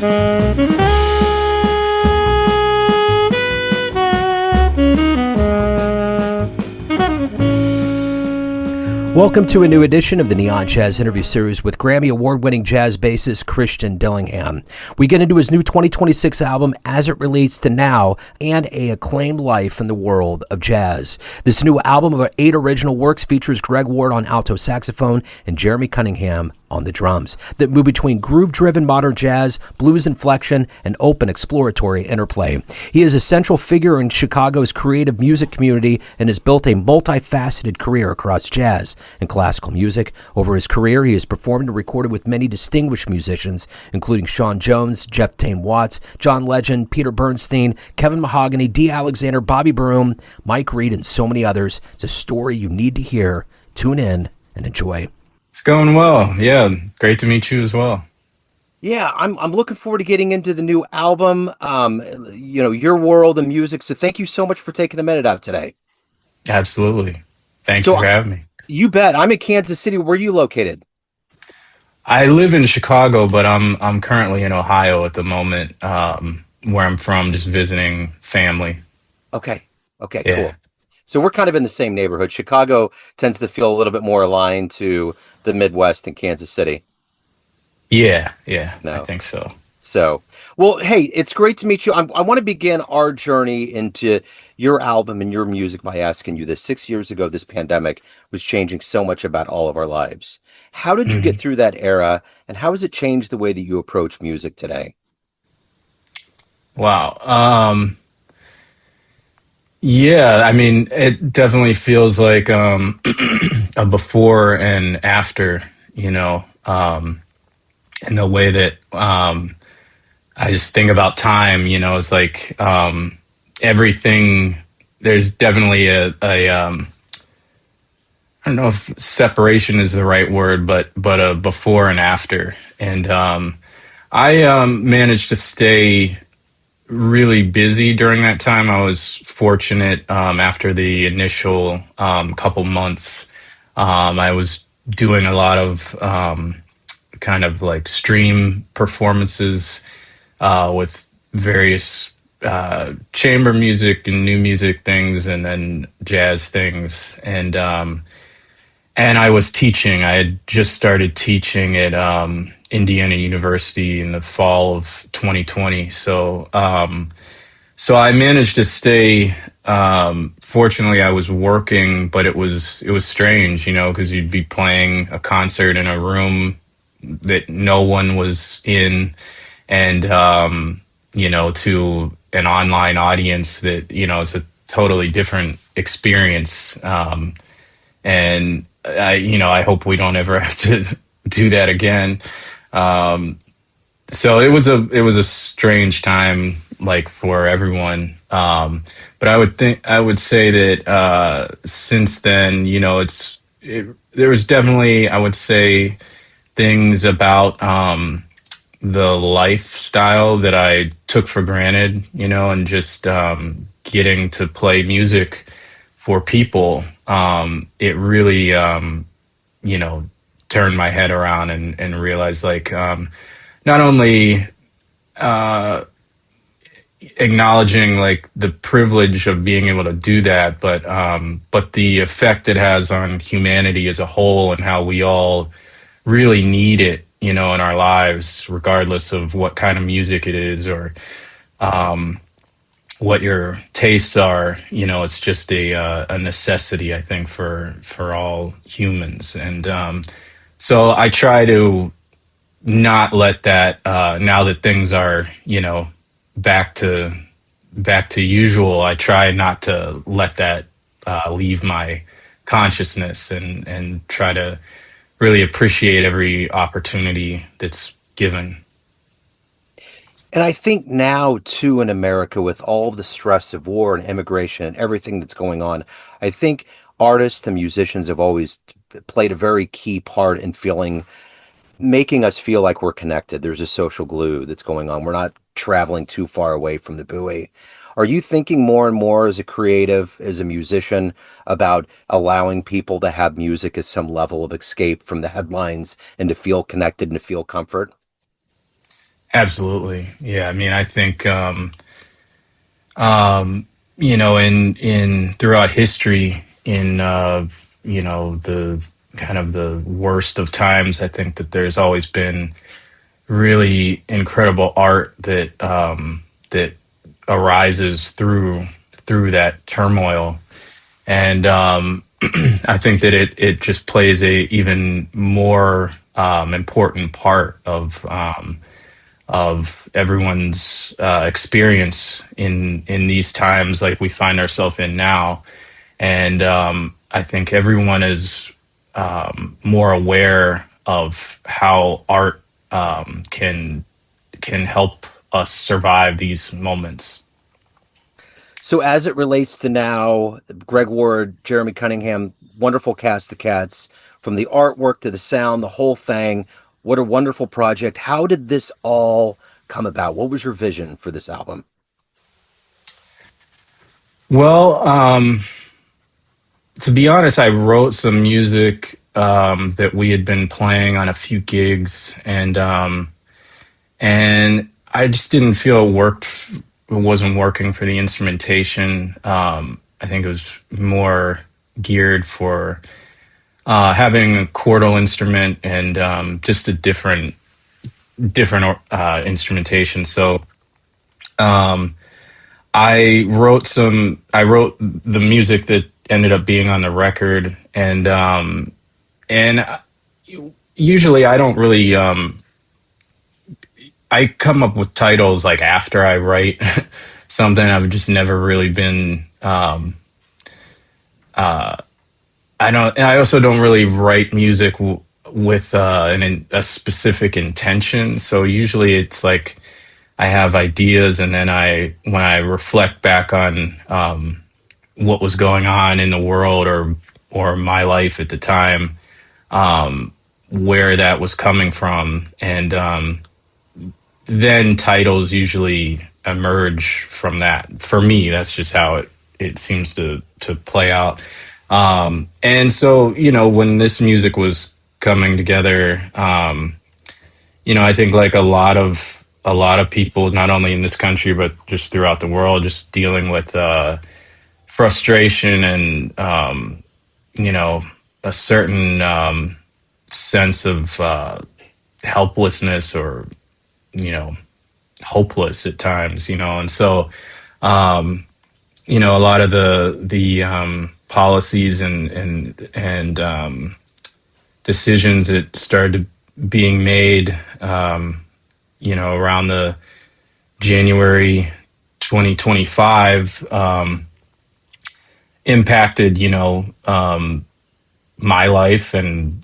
Welcome to a new edition of the Neon Jazz Interview Series with Grammy Award-winning jazz bassist Christian Dillingham. We get into his new 2026 album as it relates to now and a acclaimed life in the world of jazz. This new album of 8 original works features Greg Ward on alto saxophone and Jeremy Cunningham on the drums that move between groove-driven modern jazz, blues inflection, and open exploratory interplay. He is a central figure in Chicago's creative music community and has built a multifaceted career across jazz and classical music. Over his career, he has performed and recorded with many distinguished musicians, including Sean Jones, Jeff Tain Watts, John Legend, Peter Bernstein, Kevin Mahogany, Dee Alexander, Bobby Broom, Mike Reed, and so many others. It's a story you need to hear. Tune in and enjoy. It's going well. Yeah, great to meet you as well. Yeah, I'm looking forward to getting into the new album, your world and music. So thank you so much for taking a minute out today. Absolutely. Thank you for having me. You bet. I'm in Kansas City. Where are you located? I live in Chicago, but I'm currently in Ohio at the moment, where I'm from, just visiting family. Okay, Yeah. cool. So we're kind of in the same neighborhood. Chicago tends to feel a little bit more aligned to the Midwest and Kansas City. Yeah, No. I think so. So, well, hey, it's great to meet you. I want to begin our journey into your album and your music by asking you this. 6 years ago, this pandemic was changing so much about all of our lives. How did you get through that era, and how has it changed the way that you approach music today? Wow. Yeah, I mean, it definitely feels like a before and after, in the way that I just think about time, it's like everything, there's definitely a I don't know if separation is the right word, but a before and after. And I managed to stay really busy during that time. I was fortunate after the initial couple months. I was doing a lot of kind of like stream performances with various chamber music and new music things, and then jazz things. And I was teaching. I had just started teaching at Indiana University in the fall of 2020. So I managed to stay. Fortunately, I was working, but it was strange, because you'd be playing a concert in a room that no one was in, and to an online audience that is a totally different experience. And I hope we don't ever have to do that again. So it was a strange time, like, for everyone. But I would say that since then, there was definitely, I would say, things about the lifestyle that I took for granted, and just getting to play music for people. It really, turned my head around and realized, like, not only acknowledging, like, the privilege of being able to do that, but the effect it has on humanity as a whole, and how we all really need it, in our lives, regardless of what kind of music it is, or what your tastes are. It's just a necessity, I think, for all humans. And so I try to not let that, now that things are, back to usual, I try not to let that leave my consciousness, and try to really appreciate every opportunity that's given. And I think now, too, in America, with all of the stress of war and immigration and everything that's going on, I think artists and musicians have always played a very key part in making us feel like we're connected. There's a social glue that's going on. We're not traveling too far away from the buoy. Are you thinking more and more as a creative, as a musician, about allowing people to have music as some level of escape from the headlines and to feel connected and to feel comfort? Absolutely. Yeah. I mean, I think, in throughout history, in, the kind of the worst of times, I think that there's always been really incredible art that arises through that turmoil. And I think that it just plays a even more important part of everyone's experience in these times like we find ourselves in now. And I think everyone is more aware of how art can help us survive these moments. So, as it relates to now, Greg Ward, Jeremy Cunningham, wonderful cast of cats, from the artwork to the sound, the whole thing. What a wonderful project. How did this all come about? What was your vision for this album? Well, to be honest, I wrote some music that we had been playing on a few gigs, and I just didn't feel it worked. It wasn't working for the instrumentation. I think it was more geared for having a chordal instrument and just a different instrumentation. So I wrote the music that ended up being on the record, and usually I don't really I come up with titles like after I write something. I've just never really been I don't. I also don't really write music with a specific intention. So usually it's like I have ideas, and then when I reflect back on what was going on in the world or my life at the time, where that was coming from, and then titles usually emerge from that. For me, that's just how it seems to play out. And so, when this music was coming together, I think like a lot of people, not only in this country but just throughout the world, just dealing with frustration and a certain sense of helplessness or hopeless at times, and so a lot of the policies and decisions that started being made, around the January 2025, impacted, my life and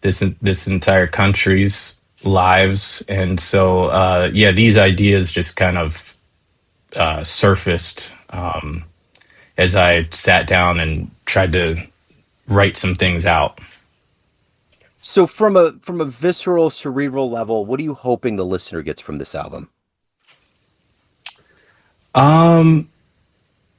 this entire country's lives. And so, these ideas just kind of surfaced as I sat down and tried to write some things out. So, from a visceral, cerebral level, what are you hoping the listener gets from this album? Um,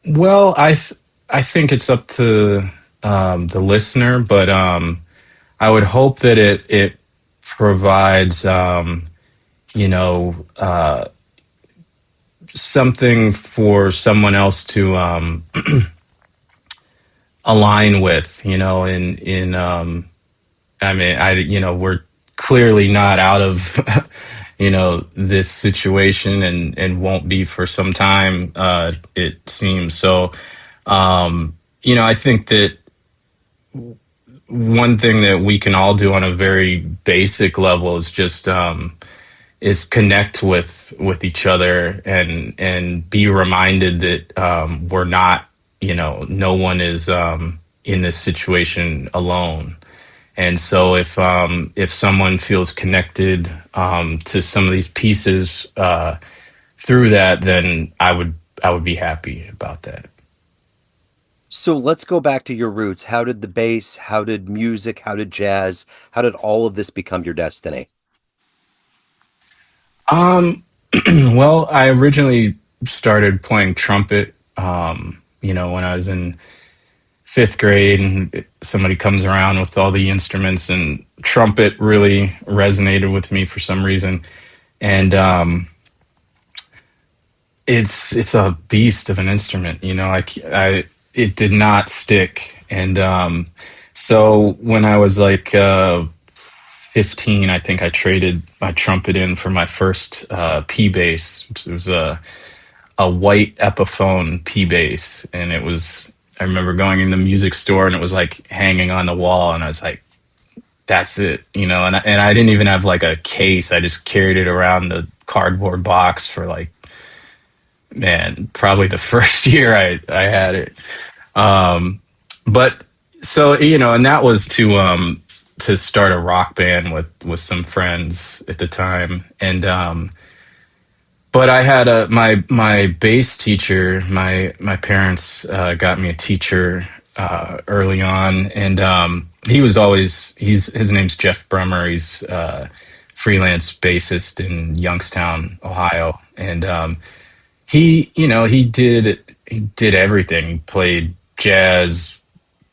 well, I think it's up to the listener, but I would hope that it provides you know something for someone else to align with, in I mean, we're clearly not out of, this situation and won't be for some time, it seems. So, I think that one thing that we can all do on a very basic level is just, is connect with each other and be reminded that, we're not, no one is, in this situation alone. And so if someone feels connected to some of these pieces through that, then I would be happy about that. So let's go back to your roots. How did the bass, how did music, how did jazz, how did all of this become your destiny? Um, well, I originally started playing trumpet, when I was in fifth grade, and somebody comes around with all the instruments, and trumpet really resonated with me for some reason. And it's a beast of an instrument, you know. It did not stick. And so when I was like 15, I think I traded my trumpet in for my first P bass, which was a white Epiphone P bass. And I remember going in the music store and it was like hanging on the wall, and I was like, that's it, you know. And I didn't even have like a case. I just carried it around the cardboard box for like, man, probably the first year I had it. But so, you know, and that was to start a rock band with some friends at the time. And but I had my bass teacher. My parents got me a teacher early on, and he was always his name's Jeff Brummer. He's freelance bassist in Youngstown, Ohio, and he, you know, he did everything. He played jazz,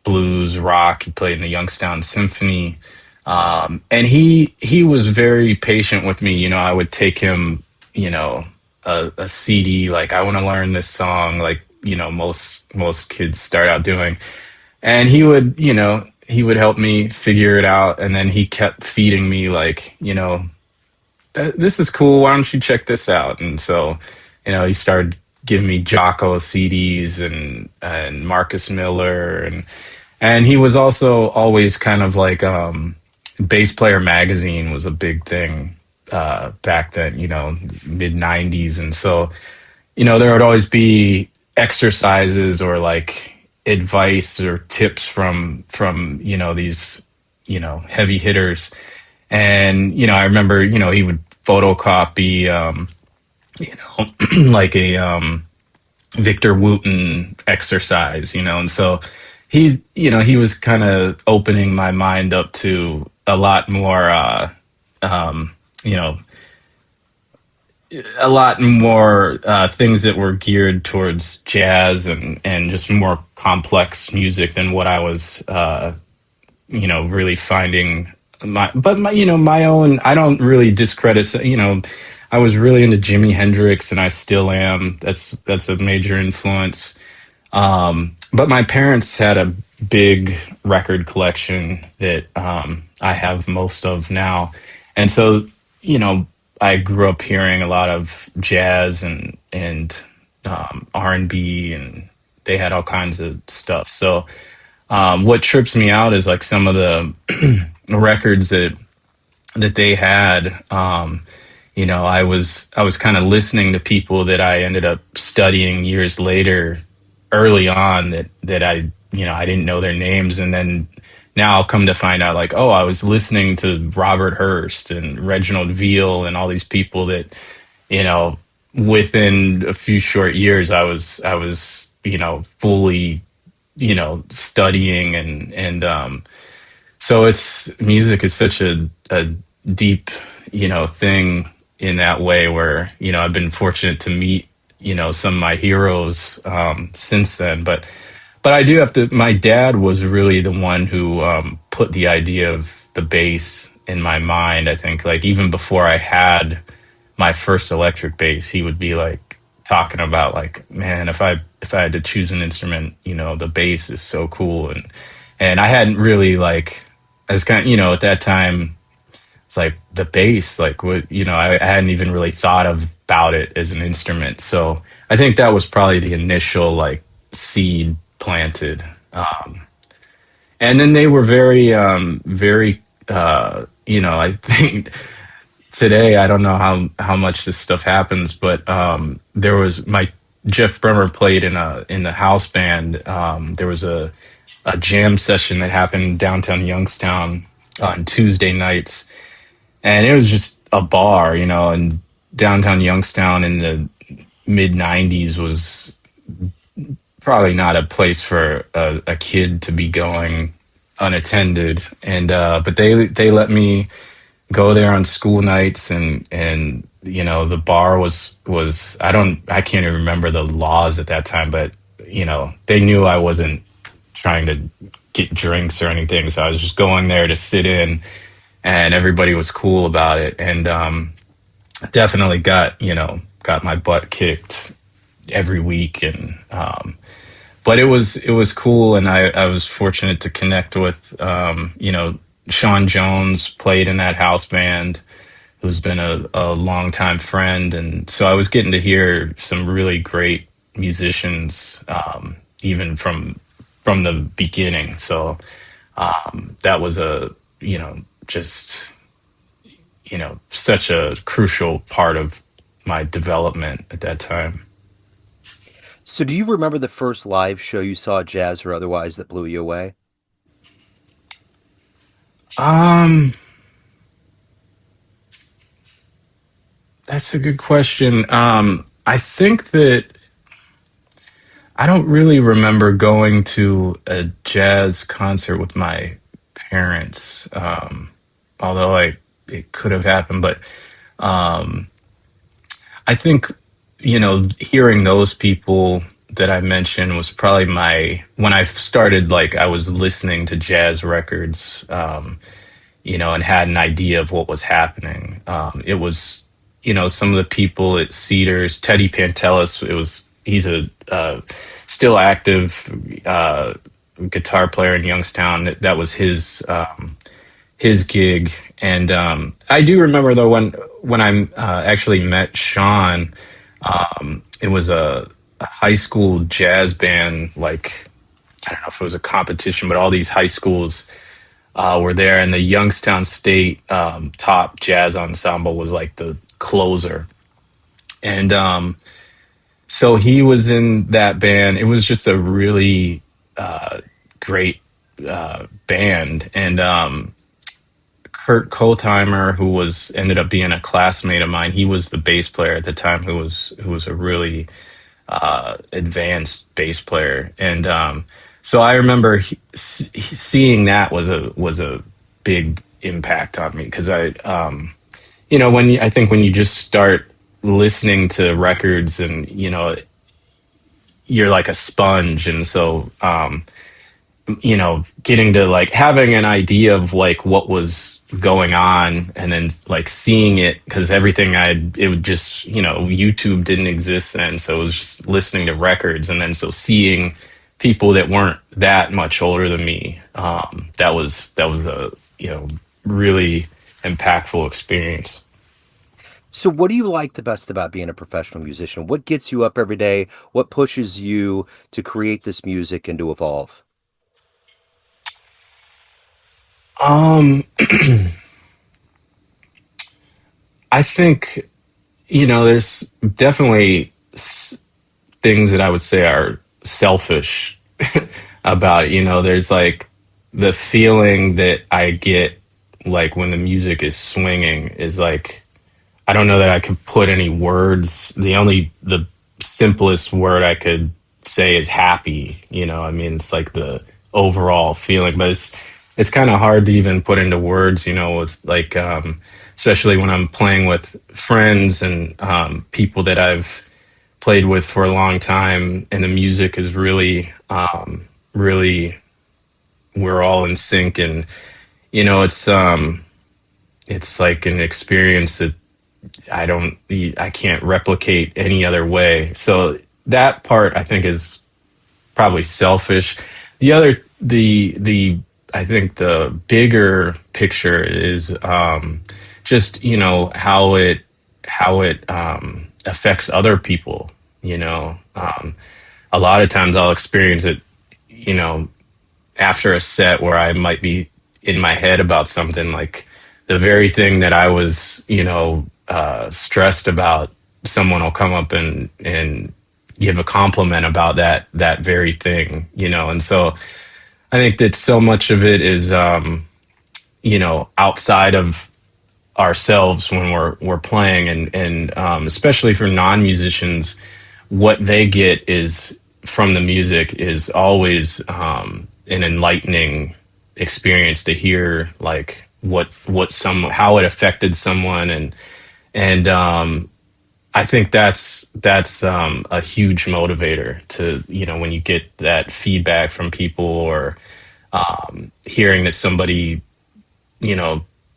blues, rock. He played in the Youngstown Symphony, and he was very patient with me. You know, I would take him, you know, a CD, like, I want to learn this song, like, you know, most kids start out doing, and he would, you know, he would help me figure it out, and then he kept feeding me, like, you know, this is cool. Why don't you check this out? And so, you know, he started giving me Jocko CDs and Marcus Miller, and he was also always kind of like Bass Player Magazine was a big thing back then, you know, mid 90s. And so, you know, there would always be exercises or like advice or tips from you know, these, you know, heavy hitters. And, you know, I remember, you know, he would photocopy you know, like a Victor Wooten exercise, you know. And so he, you know, he was kind of opening my mind up to a lot more you know, a lot more things that were geared towards jazz and just more complex music than what I was you know, really finding my you know, my own. I don't really discredit, you know, I was really into Jimi Hendrix, and I still am. That's a major influence. But my parents had a big record collection that I have most of now. And so, you know, I grew up hearing a lot of jazz and R&B, and they had all kinds of stuff. So what trips me out is like some of the records that they had. You know, I was kind of listening to people that I ended up studying years later, early on, that I, you know, I didn't know their names. And then now I'll come to find out, like, oh, I was listening to Robert Hurst and Reginald Veal and all these people that, you know, within a few short years, I was, you know, fully, you know, studying and so music is such a deep, you know, thing in that way, where, you know, I've been fortunate to meet, you know, some of my heroes since then. But I do have to, my dad was really the one who put the idea of the bass in my mind. I think, like, even before I had my first electric bass, he would be like talking about, like, man, if I had to choose an instrument, you know, the bass is so cool. And I hadn't really, like, I was kind of, you know, at that time, it's like the bass, like, what, you know, I hadn't even really thought about it as an instrument. So I think that was probably the initial, like, seed planted. And then they were very, you know, I think today, I don't know how much this stuff happens, but there was Jeff Bremer played in the house band. There was a jam session that happened downtown Youngstown on Tuesday nights. And it was just a bar, you know, and downtown Youngstown in the mid 90s was probably not a place for a kid to be going unattended. And, but they let me go there on school nights, and, you know, the bar was, I can't even remember the laws at that time, but, you know, they knew I wasn't trying to get drinks or anything. So I was just going there to sit in, and everybody was cool about it. And definitely got my butt kicked every week. And but it was cool, and I was fortunate to connect with Sean Jones played in that house band, who's been a longtime friend, and so I was getting to hear some really great musicians, even from the beginning. So that was just such a crucial part of my development at that time. So, do you remember the first live show you saw, jazz or otherwise, that blew you away? Um, that's a good question. I think that I don't really remember going to a jazz concert with my parents, although it could have happened. But um, I think hearing those people that I mentioned was probably my when I started, like, I was listening to jazz records, and had an idea of what was happening. It was, some of the people at Cedars, Teddy Pantelis. He's a still active guitar player in Youngstown. That was his gig. And I do remember, though, when I actually met Sean, it was a high school jazz band. Like, I don't know if it was a competition, but all these high schools were there, and the Youngstown State top jazz ensemble was like the closer. And so he was in that band. It was just a really great band. And Kurt Kotheimer, who was ended up being a classmate of mine, he was the bass player at the time, who was a really advanced bass player. And so I remember seeing that was a big impact on me, because I think when you just start listening to records, and you're like a sponge. And so getting to, like, having an idea of, like, what was going on, and then, like, seeing it, because it would just, YouTube didn't exist then, so it was just listening to records. And then so seeing people that weren't that much older than me, that was a really impactful experience. So, what do you like the best about being a professional musician? What gets you up every day? What pushes you to create this music and to evolve? um I think, there's definitely things that I would say are selfish about it. There's, like, the feeling that I get, like, when the music is swinging is, like, I don't know that I could put any words. The simplest word I could say is happy. I mean, it's like the overall feeling, but it's kind of hard to even put into words, with, like, especially when I'm playing with friends and people that I've played with for a long time, and the music is really, we're all in sync. And it's like an experience that I can't replicate any other way. So that part, I think, is probably selfish. The I think the bigger picture is just how it affects other people. A lot of times I'll experience it, you know, after a set where I might be in my head about something, like the very thing that I was, stressed about, someone will come up and give a compliment about that very thing, and so I think that so much of it is, outside of ourselves when we're playing, and especially for non-musicians, what they get is from the music is always an enlightening experience to hear, like how it affected someone. And I think that's a huge motivator to, when you get that feedback from people, or hearing that somebody,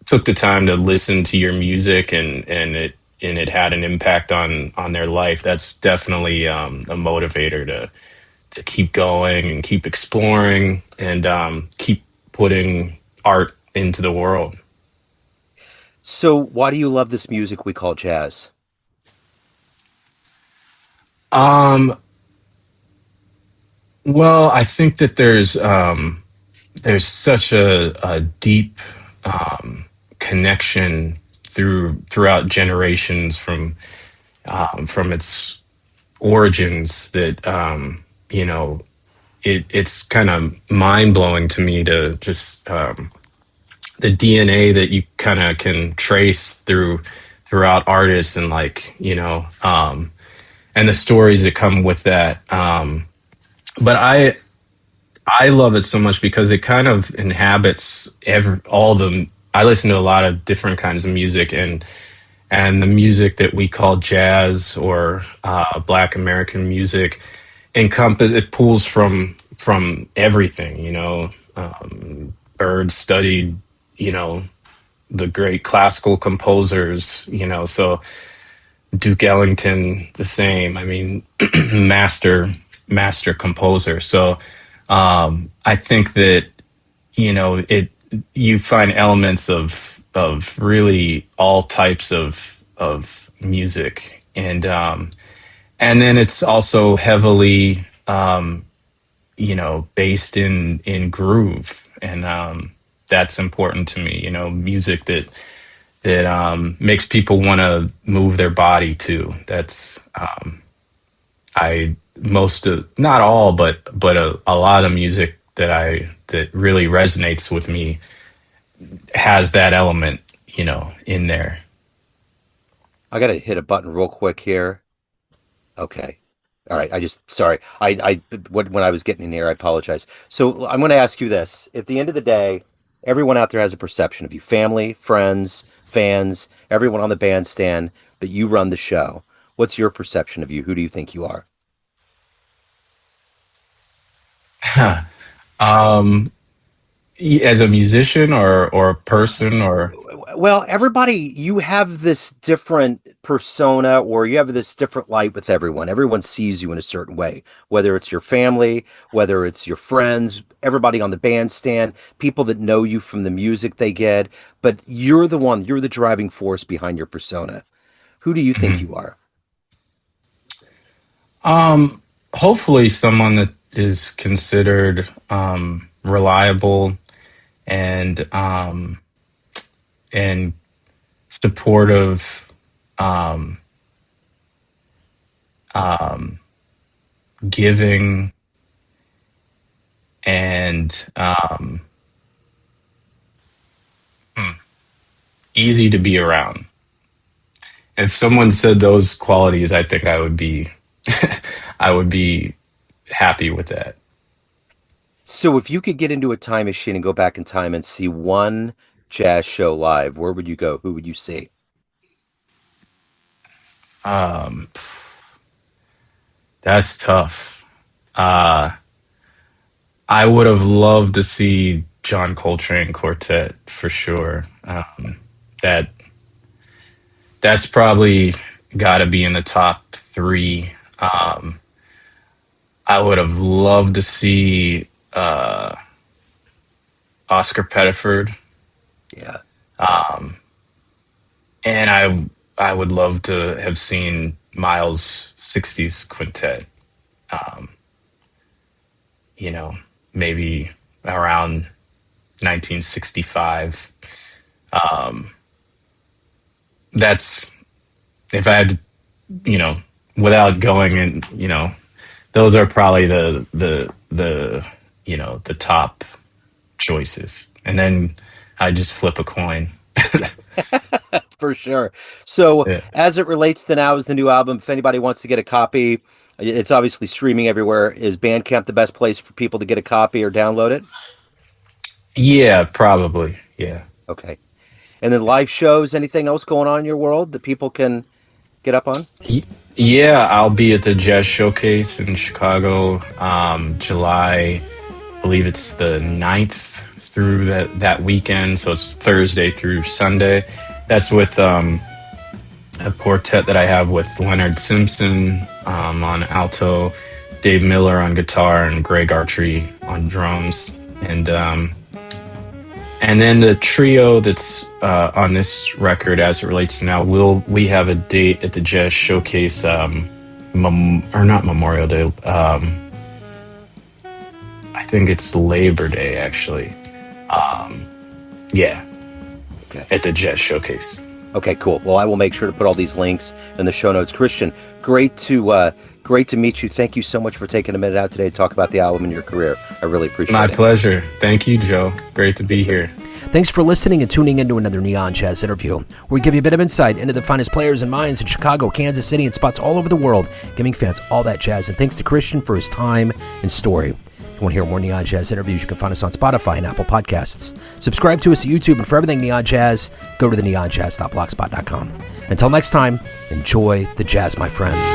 took the time to listen to your music, and it and it had an impact on their life, that's definitely a motivator to keep going and keep exploring and keep putting art into the world. So, why do you love this music we call jazz? Um, well, I think that there's such a deep connection throughout generations from its origins that it's kind of mind blowing to me to just the DNA that you kind of can trace throughout artists and and the stories that come with that. But I love it so much because it kind of inhabits all the. I listen to a lot of different kinds of music, and the music that we call jazz or Black American music it pulls from everything. Bird studied, the great classical composers. So Duke Ellington, the same. I mean, master composer. So I think that it you find elements of really all types of music, and then it's also heavily based in groove, and that's important to me. Music that makes people want to move their body too. That's I most of not all, but a lot of music that really resonates with me has that element, in there. I got to hit a button real quick here. Okay. All right. Sorry. When I was getting in here, I apologize. So I'm going to ask you this. At the end of the day, everyone out there has a perception of you, family, friends, fans, everyone on the bandstand, but you run the show. What's your perception of you? Who do you think you are? um, as a musician or a person or Well, everybody, you have this different persona or you have this different light with everyone. Everyone sees you in a certain way, whether it's your family, whether it's your friends, everybody on the bandstand, people that know you from the music they get. But you're the driving force behind your persona. Who do you think Mhm. you are? Hopefully someone that is considered reliable and and supportive, um, um, giving, and easy to be around. If someone said those qualities, I think I would be I would be happy with that. So if you could get into a time machine and go back in time and see one jazz show live, where would you go? Who would you see? Um, that's tough. Uh, I would have loved to see John Coltrane Quartet for sure. That that's probably got to be in the top three. Um, I would have loved to see Oscar Pettiford, Yeah. um, and I would love to have seen Miles' '60s quintet. Um, you know, maybe around 1965. Um, that's if I had to, you know, without going in, those are probably the the top choices, and then I just flip a coin. For sure. So, Yeah. as it relates to now is the new album, if anybody wants to get a copy, it's obviously streaming everywhere. Is Bandcamp the best place for people to get a copy or download it? Yeah, probably. Yeah. Okay. And then live shows, anything else going on in your world that people can get up on? Y- Yeah, I'll be at the Jazz Showcase in Chicago, July, I believe it's the 9th through that weekend. So it's Thursday through Sunday. That's with a quartet that I have with Leonard Simpson on alto, Dave Miller on guitar, and Greg Archery on drums. And then the trio that's on this record, as it relates to now, we have a date at the Jazz Showcase, or not Memorial Day. I think it's Labor Day, actually. Yeah, Okay. at the Jazz Showcase. Okay, cool. Well, I will make sure to put all these links in the show notes. Christian, great to meet you. Thank you so much for taking a minute out today to talk about the album and your career. I really appreciate it. My pleasure. Thank you, Joe. Great to be here. Thanks for listening and tuning into another Neon Jazz interview, where we give you a bit of insight into the finest players and minds in Chicago, Kansas City, and spots all over the world, giving fans all that jazz. And thanks to Christian for his time and story. If you want to hear more Neon Jazz interviews, you can find us on Spotify and Apple Podcasts. Subscribe to us at YouTube, and for everything Neon Jazz, go to theneonjazz.blogspot.com. Until next time, enjoy the jazz, my friends.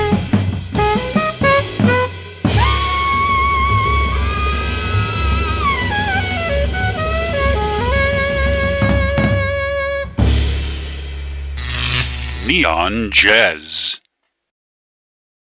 Neon Jazz.